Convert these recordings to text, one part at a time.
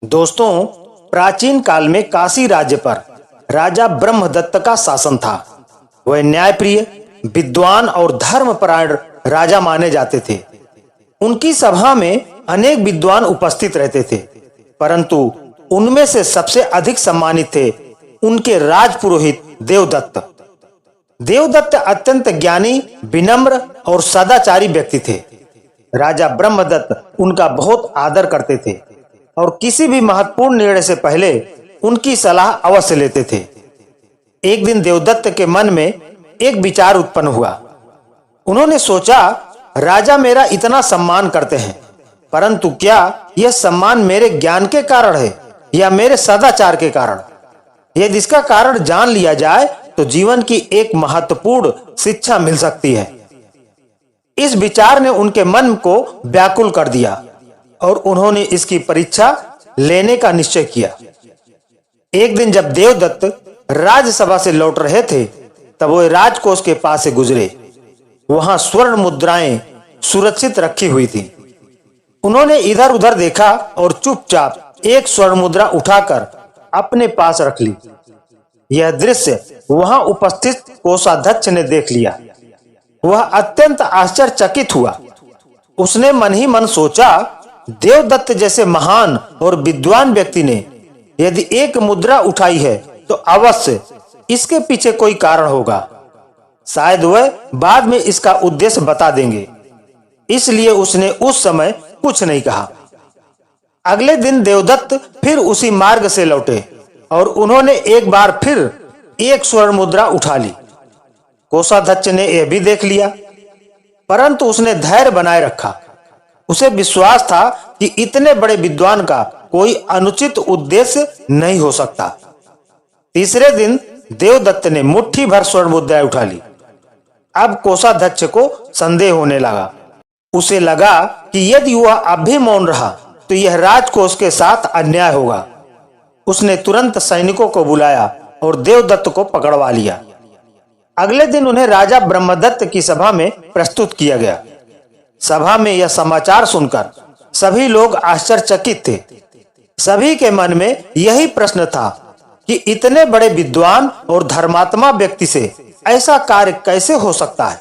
दोस्तों, प्राचीन काल में काशी राज्य पर राजा ब्रह्मदत्त का शासन था। वह न्यायप्रिय, विद्वान और धर्मपरायण राजा माने जाते थे। उनकी सभा में अनेक विद्वान उपस्थित रहते थे, परंतु उनमें से सबसे अधिक सम्मानित थे उनके राजपुरोहित देवदत्त। देवदत्त अत्यंत ज्ञानी, विनम्र और सदाचारी व्यक्ति थे। राजा ब्रह्मदत्त उनका बहुत आदर करते थे और किसी भी महत्वपूर्ण निर्णय से पहले उनकी सलाह अवश्य लेते थे। एक दिन देवदत्त के मन में एक विचार उत्पन्न हुआ। उन्होंने सोचा, राजा मेरा इतना सम्मान करते हैं, परंतु क्या यह सम्मान मेरे ज्ञान के कारण है या मेरे सदाचार के कारण? यदि इसका कारण जान लिया जाए तो जीवन की एक महत्वपूर्ण शिक्षा मिल सकती है। इस विचार ने उनके मन को व्याकुल कर दिया और उन्होंने इसकी परीक्षा लेने का निश्चय किया। एक दिन जब देवदत्त राज्यसभा से लौट रहे थे, तब वो राजकोष के पास से गुजरे। वहां स्वर्ण मुद्राएं सुरक्षित रखी हुई थी। उन्होंने इधर उधर देखा और चुपचाप एक स्वर्ण मुद्रा उठाकर अपने पास रख ली। यह दृश्य वहां उपस्थित कोषाध्यक्ष ने देख लिया। वह अत्यंत आश्चर्यचकित हुआ। उसने मन ही मन सोचा, देवदत्त जैसे महान और विद्वान व्यक्ति ने यदि एक मुद्रा उठाई है तो अवश्य इसके पीछे कोई कारण होगा। शायद वह बाद में इसका उद्देश्य बता देंगे। इसलिए उसने उस समय कुछ नहीं कहा। अगले दिन देवदत्त फिर उसी मार्ग से लौटे और उन्होंने एक बार फिर एक स्वर्ण मुद्रा उठा ली। कोषाध्यक्ष ने यह भी देख लिया, परंतु उसने धैर्य बनाए रखा। उसे विश्वास था कि इतने बड़े विद्वान का कोई अनुचित उद्देश्य नहीं हो सकता। तीसरे दिन देवदत्त ने मुट्ठी भर स्वर्ण मुद्राएं उठा ली। अब कोषाध्यक्ष को संदेह होने लगा। उसे लगा कि यदि वह अब भी मौन रहा तो यह राजकोष के साथ अन्याय होगा। उसने तुरंत सैनिकों को बुलाया और देवदत्त को पकड़वा लिया। अगले दिन उन्हें राजा ब्रह्मदत्त की सभा में प्रस्तुत किया गया। सभा में यह समाचार सुनकर सभी लोग आश्चर्यचकित थे। सभी के मन में यही प्रश्न था कि इतने बड़े विद्वान और धर्मात्मा व्यक्ति से ऐसा कार्य कैसे हो सकता है।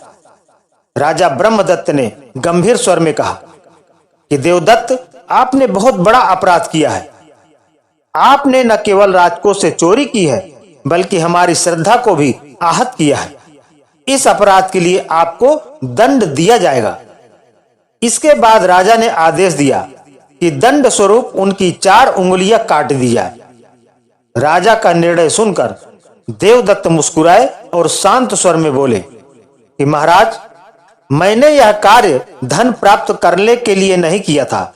राजा ब्रह्मदत्त ने गंभीर स्वर में कहा कि देवदत्त, आपने बहुत बड़ा अपराध किया है। आपने न केवल राजकोष से चोरी की है, बल्कि हमारी श्रद्धा को भी आहत किया है। इस अपराध के लिए आपको दंड दिया जाएगा। इसके बाद राजा ने आदेश दिया कि दंड स्वरूप उनकी 4 उंगलियां काट दी जाए। राजा का निर्णय सुनकर देवदत्त मुस्कुराए और शांत स्वर में बोले कि महाराज, मैंने यह कार्य धन प्राप्त करने के लिए नहीं किया था।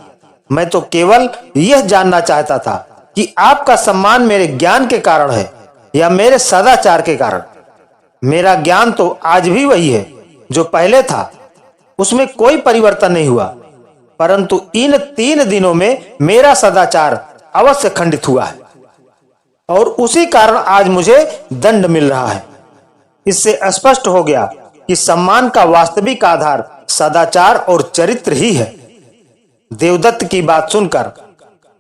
मैं तो केवल यह जानना चाहता था कि आपका सम्मान मेरे ज्ञान के कारण है या मेरे सदाचार के कारण। मेरा ज्ञान तो आज भी वही है जो पहले था, उसमें कोई परिवर्तन नहीं हुआ, परंतु इन 3 दिनों में मेरा सदाचार अवश्य खंडित हुआ है और उसी कारण आज मुझे दंड मिल रहा है। इससे स्पष्ट हो गया कि सम्मान का वास्तविक आधार सदाचार और चरित्र ही है। देवदत्त की बात सुनकर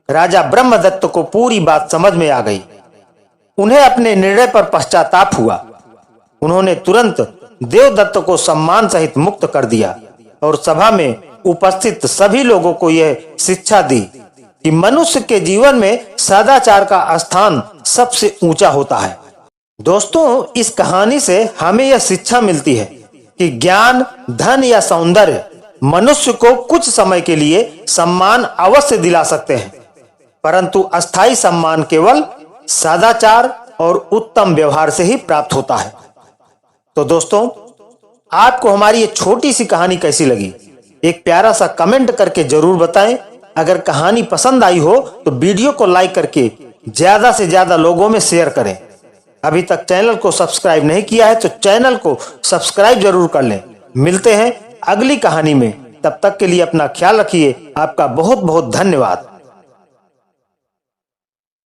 राजा ब्रह्मदत्त को पूरी बात समझ में आ गई। उन्हें अपने निर्णय पर पश्चाताप हुआ। उन्होंने तुरंत देवदत्त को सम्मान सहित मुक्त कर दिया और सभा में उपस्थित सभी लोगों को यह शिक्षा दी कि मनुष्य के जीवन में सदाचार का स्थान सबसे ऊंचा होता है। दोस्तों, इस कहानी से हमें यह शिक्षा मिलती है कि ज्ञान, धन या सौंदर्य मनुष्य को कुछ समय के लिए सम्मान अवश्य दिला सकते हैं, परंतु अस्थायी सम्मान केवल सदाचार और उत्तम व्यवहार से ही प्राप्त होता है। तो दोस्तों, आपको हमारी ये छोटी सी कहानी कैसी लगी? एक प्यारा सा कमेंट करके जरूर बताएं। अगर कहानी पसंद आई हो तो वीडियो को लाइक करके ज्यादा से ज्यादा लोगों में शेयर करें। अभी तक चैनल को सब्सक्राइब नहीं किया है तो चैनल को सब्सक्राइब जरूर कर लें। मिलते हैं अगली कहानी में। तब तक के लिए अपना ख्याल रखिए। आपका बहुत बहुत धन्यवाद।